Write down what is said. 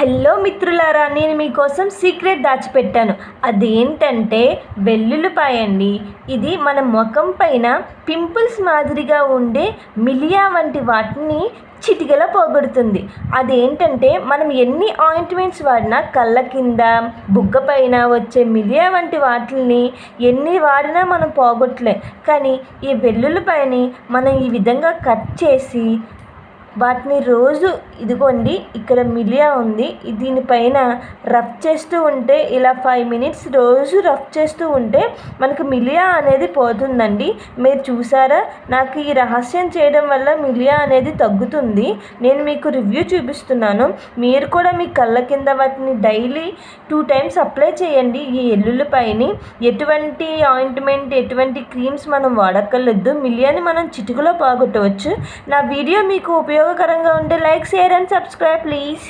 Hello మిత్రులారా, నేను మీకోసం సీక్రెట్ దాచిపెట్టాను. అదేంటంటే వెల్లుల్లిపాయ అండి. ఇది మన ముఖం పైన పింపుల్స్ మాదిరిగా ఉండే మిలియా వంటి వాటిని చిటికెలో పోగొడుతుంది. అదేంటంటే మనం ఎన్ని ఆయింట్మెంట్స్ వాడినా కళ్ళ కింద, బుగ్గ పైన వచ్చే మిలియా వంటి వాటిని ఎన్ని వాడినా మనం పోగొట్టలేం. కానీ ఈ వెల్లుల్లిపాయని మనం ఈ విధంగా కట్ చేసి వాటిని రోజు ఇదిగోండి ఇక్కడ మిలియా ఉంది, దీనిపైన రఫ్ చేస్తూ ఉంటే ఇలా 5 మినిట్స్ రోజు రఫ్ చేస్తూ ఉంటే మనకు మిలియా అనేది పోతుందండి. మీరు చూసారా, నాకు ఈ రహస్యం చేయడం వల్ల మిలియా అనేది తగ్గుతుంది. నేను మీకు రివ్యూ చూపిస్తున్నాను. మీరు కూడా మీ కళ్ళ కింద వాటిని డైలీ 2 టైమ్స్ అప్లై చేయండి. ఈ ఎల్లుల్లిపాయని ఎటువంటి ఆయింట్మెంట్, ఎటువంటి క్రీమ్స్ మనం వాడక్కర్లేదు. మిలియాని మనం చిటికలో పోగొట్టవచ్చు. నా వీడియో మీకు ఉపయోగకరంగా ఉంటే like, share and subscribe please.